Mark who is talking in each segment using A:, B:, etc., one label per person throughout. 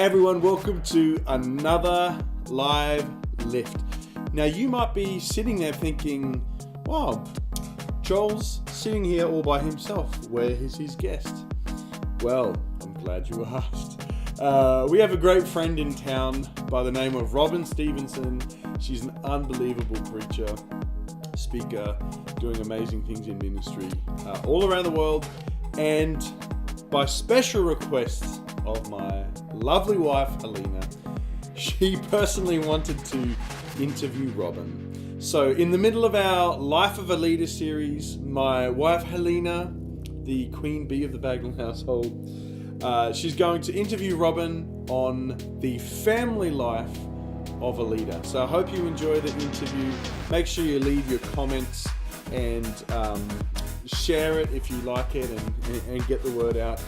A: everyone, welcome to another live lift. Now you might be sitting there thinking, wow, Joel's sitting here all by himself. Where is his guest? Well, I'm glad you asked. We have a great friend in town by the name of Robyn Stevenson. She's an unbelievable preacher, speaker, doing amazing things in ministry all around the world. And by special request of my lovely wife, Helena, she personally wanted to interview Robyn. So in the middle of our Life of a Leader series, my wife, Helena, the queen bee of the Bagnall household, she's going to interview Robyn on the family life of a leader. So I hope you enjoy the interview. Make sure you leave your comments and share it if you like it and get the word out.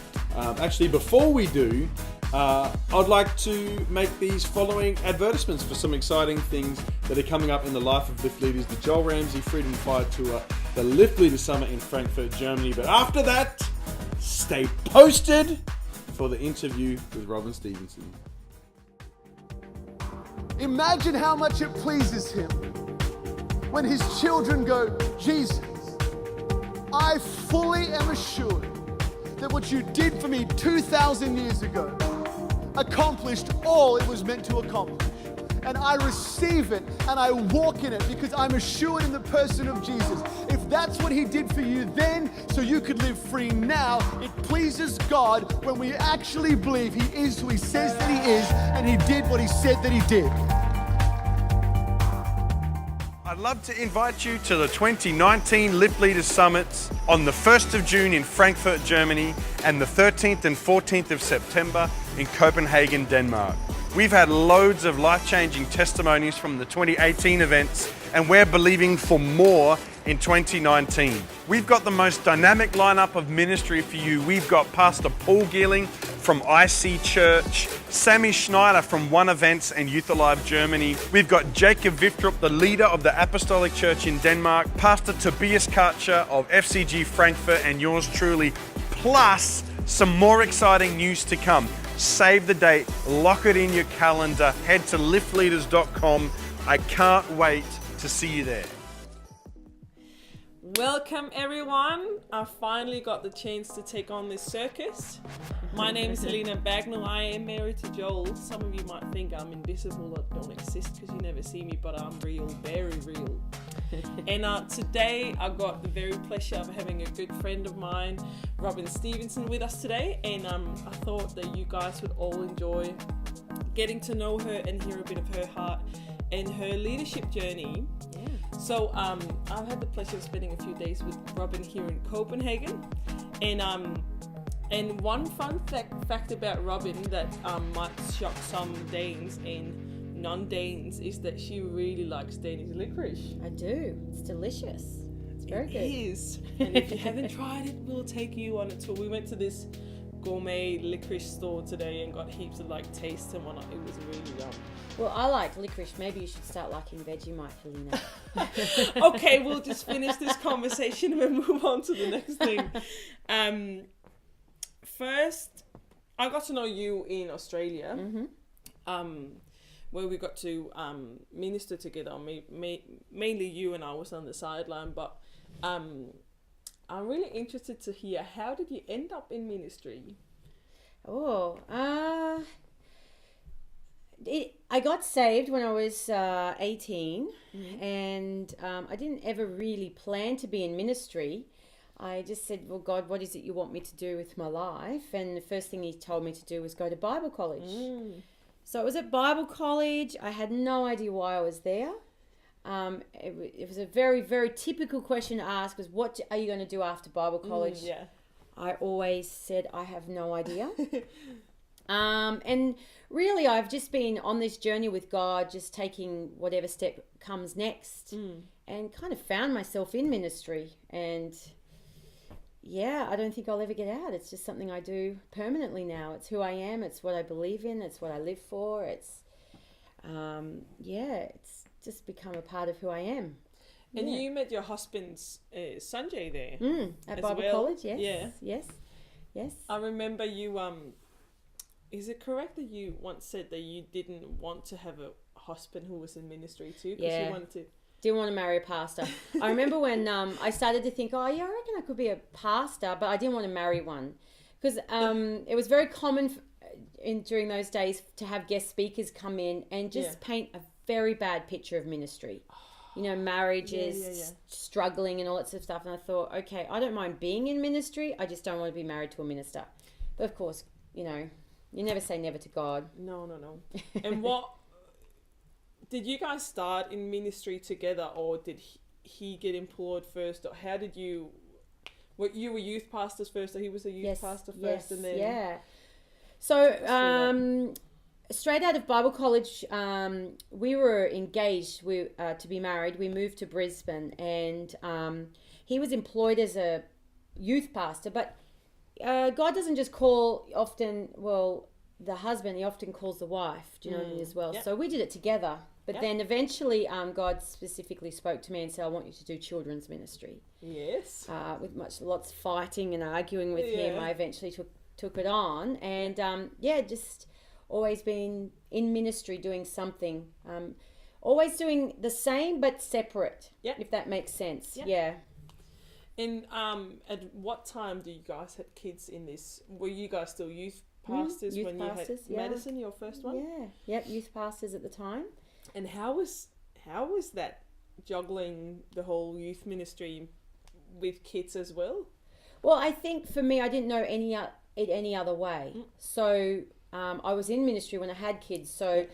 A: Actually, before we do, I'd like to make these following advertisements for some exciting things that are coming up in the life of Lift Leaders: the Joel Ramsey Freedom Fire Tour, the Lift Leaders Summit in Frankfurt, Germany. But after that, stay posted for the interview with Robyn Stevenson.
B: Imagine how much it pleases him when his children go, Jesus, I fully am assured that what you did for me 2,000 years ago accomplished all it was meant to accomplish. And I receive it and I walk in it because I'm assured in the person of Jesus. If that's what he did for you then, so you could live free now, it pleases God when we actually believe he is who he says that he is and he did what he said that he did.
A: I'd love to invite you to the 2019 Lift Leaders Summits on the 1st of June in Frankfurt, Germany, and the 13th and 14th of September in Copenhagen, Denmark. We've had loads of life-changing testimonies from the 2018 events, and we're believing for more in 2019. We've got the most dynamic lineup of ministry for you. We've got Pastor Paul Geerling from IC Church, Sammy Schneider from One Events and Youth Alive Germany. We've got Jacob Viftrup, the leader of the Apostolic Church in Denmark, Pastor Tobias Karcher of FCG Frankfurt, and yours truly, plus some more exciting news to come. Save the date, lock it in your calendar, head to liftleaders.com. I can't wait to see you there.
C: Welcome everyone. I finally got the chance to take on this circus. My name is Helena Bagnall. I am married to Joel. Some of you might think I'm invisible or don't exist because you never see me, but I'm real, very real. And today I got the very pleasure of having a good friend of mine, Robyn Stevenson, with us today. And I thought that you guys would all enjoy getting to know her and hear a bit of her heart and her leadership journey. Yeah. So I've had the pleasure of spending a few days with Robyn here in Copenhagen, and one fun fact about Robyn that might shock some Danes and non-Danes is that she really likes Danish licorice.
D: I do. It's delicious. It's very good.
C: It is. And if you haven't tried it, we'll take you on a tour. We went to this gourmet licorice store today and got heaps of taste and whatnot. It was really yum.
D: Well, I like licorice. Maybe you should start liking Vegemite, Helena.
C: Okay, we'll just finish this conversation and we'll move on to the next thing. First, I got to know you in Australia, where we got to minister together. Mainly you and I was on the sideline, but I'm really interested to hear, how did you end up in ministry?
D: I got saved when I was 18, and I didn't ever really plan to be in ministry. I just said, well, God, what is it you want me to do with my life? And the first thing he told me to do was go to Bible college. So I was at Bible college. I had no idea why I was there. It was a very, very typical question to ask, was what are you going to do after Bible college?
C: Yeah.
D: I always said, I have no idea. And really, I've just been on this journey with God, just taking whatever step comes next, and kind of found myself in ministry. And yeah, I don't think I'll ever get out. It's just something I do permanently now. It's who I am. It's what I believe in. It's what I live for. It's just become a part of who I am.
C: And you met your husband's Sanjay there.
D: At Bible college, yes.
C: Yeah.
D: Yes.
C: I remember you Is it correct that you once said that you didn't want to have a husband who was in ministry too? Because
D: Yeah.
C: you wanted to.
D: Didn't want to marry a pastor. I remember when I started to think, oh yeah, I reckon I could be a pastor, but I didn't want to marry one because it was very common during those days to have guest speakers come in and just paint a very bad picture of ministry. You know, marriages, struggling and all that sort of stuff. And I thought, okay, I don't mind being in ministry. I just don't want to be married to a minister. But of course, you know, you never say never to God.
C: No. And what did you guys start in ministry together, or did he get employed first, or how did you? What, you were youth pastors first, or he was a youth pastor first, and then
D: So straight out of Bible college, we were engaged to be married. We moved to Brisbane, and he was employed as a youth pastor. But God doesn't just call often. Well, the husband, he often calls the wife. Do you know what I mean as well?
C: Yep.
D: So we did it together. But then eventually, God specifically spoke to me and said, "I want you to do children's ministry."
C: Yes.
D: With lots of fighting and arguing with him, I eventually took it on, and just always been in ministry doing something. Always doing the same but separate.
C: Yep.
D: If that makes sense.
C: Yep.
D: Yeah.
C: And at what time do you guys have kids in this? Were you guys still youth pastors
D: youth
C: when
D: pastors,
C: you had Madison, your first one?
D: Yeah. Yep. Youth pastors at the time.
C: And how was that juggling the whole youth ministry with kids as well?
D: Well, I think for me, I didn't know it any other way. So I was in ministry when I had kids. So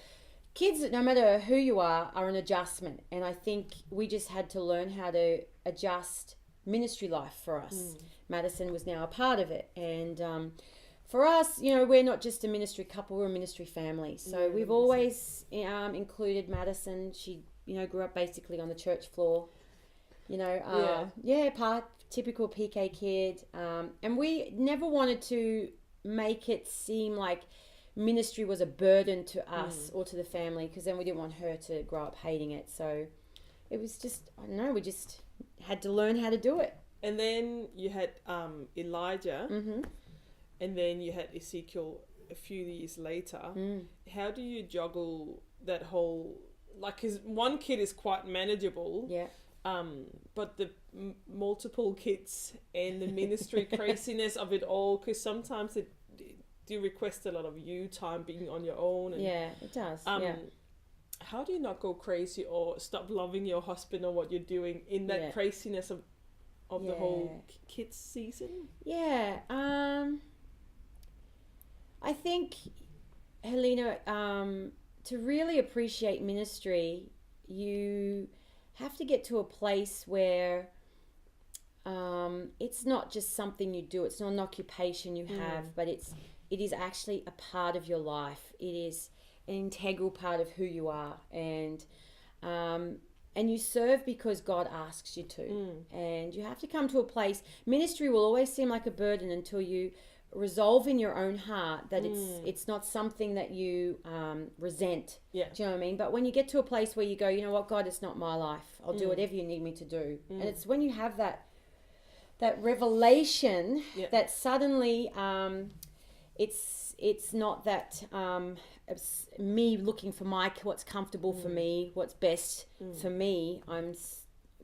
D: kids, no matter who you are an adjustment. And I think we just had to learn how to adjust ministry life for us. Madison was now a part of it. And for us, you know, we're not just a ministry couple, we're a ministry family. So we've always included Madison. She, you know, grew up basically on the church floor. You know, typical PK kid. And we never wanted to make it seem like ministry was a burden to us or to the family, because then we didn't want her to grow up hating it. So it was just, I don't know, we just had to learn how to do it.
C: And then you had Elijah, and then you had Ezekiel a few years later. How do you juggle that whole, like, because one kid is quite manageable, but the multiple kids and the ministry craziness of it all, because sometimes it do request a lot of you time being on your own. And,
D: it does.
C: How do you not go crazy or stop loving your husband or what you're doing in that craziness of the whole kids season?
D: I think, Helena, to really appreciate ministry, you have to get to a place where it's not just something you do. It's not an occupation you have, but it is actually a part of your life. It is an integral part of who you are, and you serve because God asks you to. And you have to come to a place. Ministry will always seem like a burden until you resolve in your own heart that it's not something that you resent. Do you know what I mean? But when you get to a place where you go, you know what, God, it's not my life. I'll do whatever you need me to do. And it's when you have that revelation that suddenly it's not that it's me looking for what's comfortable for me, what's best for me. I'm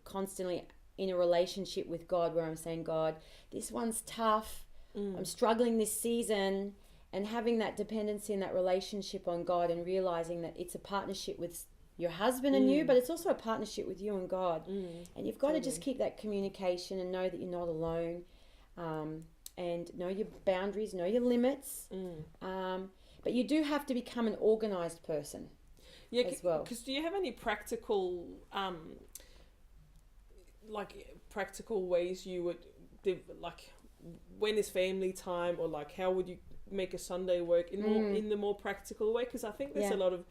D: constantly in a relationship with God where I'm saying, God, this one's tough. I'm struggling this season, and having that dependency and that relationship on God, and realizing that it's a partnership with your husband and you, but it's also a partnership with you and God. And you've got to just keep that communication and know that you're not alone, and know your boundaries, know your limits. But you do have to become an organized person as well.
C: Because do you have any practical, practical ways you would, when is family time, or like how would you make a Sunday work in the more practical way? Because I think there's a lot of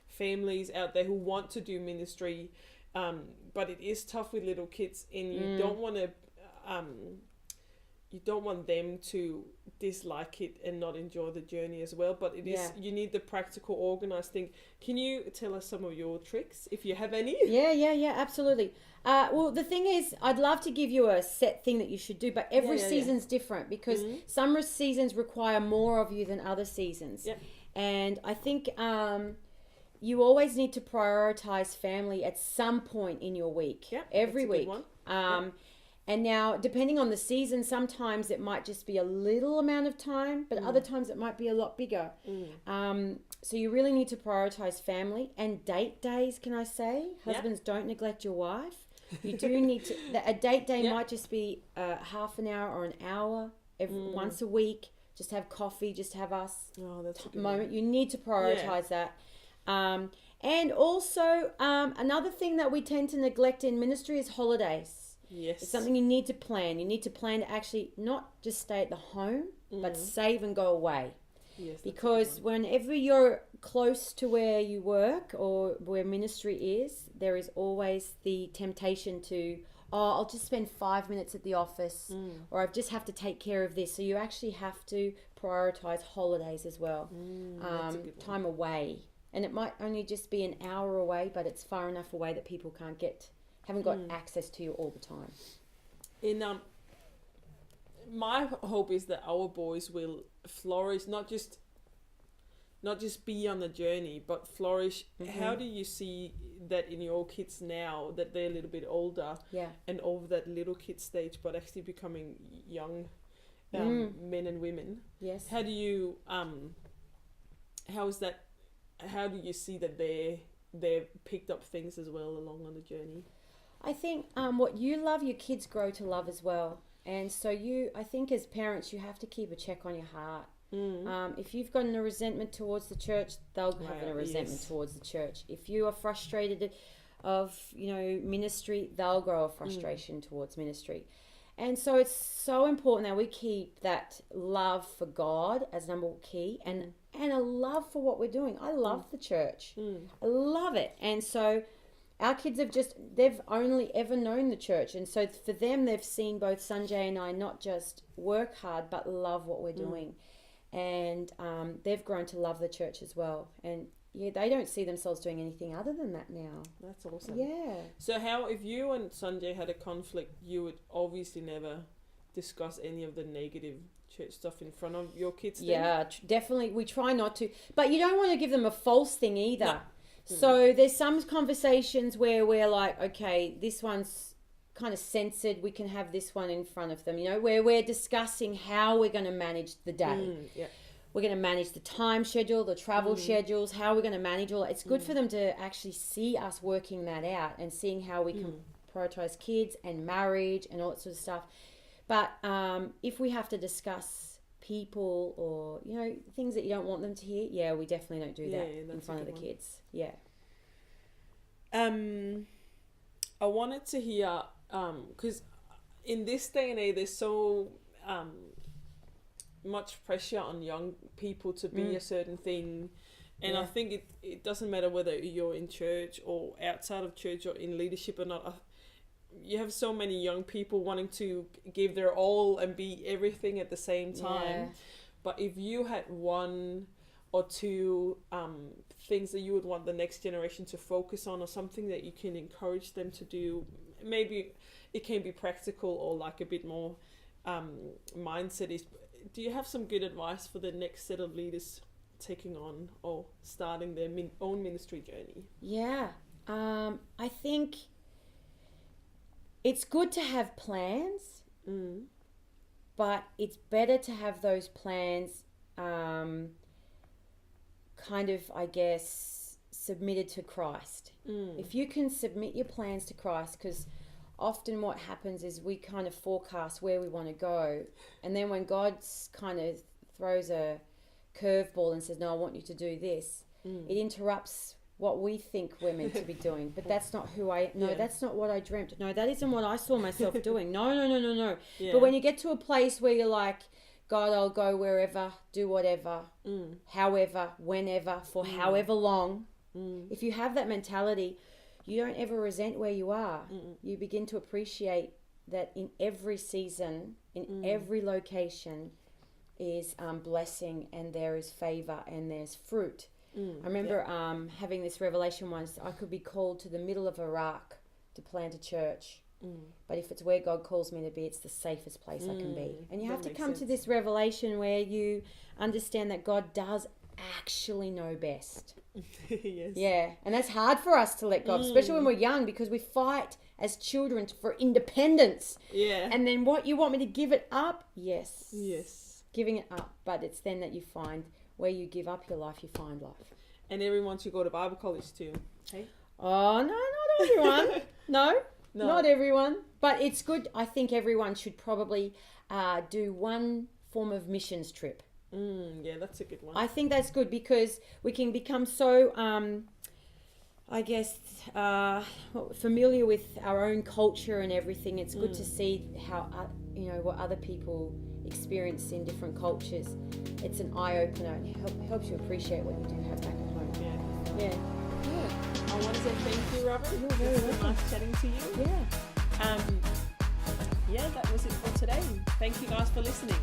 C: families out there who want to do ministry, but it is tough with little kids, and you don't want to you don't want them to dislike it and not enjoy the journey as well. But it is, you need the practical, organized thing. Can you tell us some of your tricks, if you have any?
D: Yeah, absolutely. Well, the thing is, I'd love to give you a set thing that you should do, but every season's different, because some seasons require more of you than other seasons.
C: Yep.
D: And I think you always need to prioritize family at some point in your week, every week. And now, depending on the season, sometimes it might just be a little amount of time, but other times it might be a lot bigger. So you really need to prioritize family and date days, can I say? Husbands, don't neglect your wife. You do need to, a date day might just be half an hour or an hour once a week. Just have coffee, just have us
C: That's a good
D: moment. You need to prioritize that. And also, another thing that we tend to neglect in ministry is holidays.
C: Yes.
D: It's something you need to plan. You need to plan to actually not just stay at the home, but save and go away.
C: Yes,
D: because whenever you're close to where you work or where ministry is, there is always the temptation to, I'll just spend 5 minutes at the office, or I just have to take care of this. So you actually have to prioritize holidays as well. Time away. And it might only just be an hour away, but it's far enough away that people haven't got access to you all the time.
C: In my hope is that our boys will flourish, not just be on the journey, but flourish. How do you see that in your kids now that they're a little bit older and over that little kid stage, but actually becoming young men and women?
D: Yes.
C: How do you how do you see that they've picked up things as well along on the journey?
D: I think what you love, your kids grow to love as well. And so I think as parents, you have to keep a check on your heart. If you've got a resentment towards the church, they'll have a resentment towards the church. If you are frustrated of, ministry, they'll grow a frustration towards ministry. And so it's so important that we keep that love for God as number one key and a love for what we're doing. I love the church. I love it. And so our kids they've only ever known the church. And so for them, they've seen both Sanjay and I not just work hard, but love what we're doing. And they've grown to love the church as well. And they don't see themselves doing anything other than that now.
C: That's awesome.
D: Yeah.
C: So if you and Sanjay had a conflict, you would obviously never discuss any of the negative church stuff in front of your kids then?
D: Yeah, definitely. We try not to. But you don't want to give them a false thing either. No. So there's some conversations where we're like, okay, this one's kind of censored. We can have this one in front of them, where we're discussing how we're going to manage the day. We're going to manage the time schedule, the travel schedules, how we're going to manage all that. It's good for them to actually see us working that out and seeing how we can prioritize kids and marriage and all that sort of stuff. But if we have to discuss people or things that you don't want them to hear, we definitely don't do that in front of the kids.
C: I wanted to hear because in this day and age there's so much pressure on young people to be a certain thing, and I think it doesn't matter whether you're in church or outside of church or in leadership or not. You have so many young people wanting to give their all and be everything at the same time. But if you had one or two things that you would want the next generation to focus on, or something that you can encourage them to do, maybe it can be practical or like a bit more mindset. Do you have some good advice for the next set of leaders taking on or starting their own ministry journey?
D: I think it's good to have plans, but it's better to have those plans kind of, I guess, submitted to Christ. If you can submit your plans to Christ, because often what happens is we kind of forecast where we want to go, and then when God kind of throws a curveball and says, no, I want you to do this, it interrupts what we think we're meant to be doing. But that's not that's not what I dreamt. No, that isn't what I saw myself doing. No. But when you get to a place where you're like, God, I'll go wherever, do whatever, however, whenever, for however long. If you have that mentality, you don't ever resent where you are. You begin to appreciate that in every season, in every location, is blessing, and there is favor and there's fruit. I remember having this revelation once. I could be called to the middle of Iraq to plant a church. But if it's where God calls me to be, it's the safest place I can be. And you have to come to this revelation where you understand that God does actually know best.
C: Yes.
D: Yeah, and that's hard for us to let go of, especially when we're young, because we fight as children for independence.
C: Yeah.
D: And then what, you want me to give it up? Yes.
C: Yes.
D: Giving it up. But it's then that you find where you give up your life, you find life.
C: And everyone should go to Bible college too. Hey?
D: Oh, no, not everyone. No, not everyone. But it's good. I think everyone should probably do one form of missions trip.
C: Yeah, that's a good one.
D: I think that's good, because we can become so, familiar with our own culture and everything. It's good to see how, what other people experience in different cultures. It's an eye-opener and helps you appreciate what you do have back at home. Yeah.
C: I want to say thank you, Robyn.
D: You're very
C: It's been
D: welcome.
C: nice chatting to you.
D: Yeah.
C: Yeah, that was it for today. Thank you guys for listening.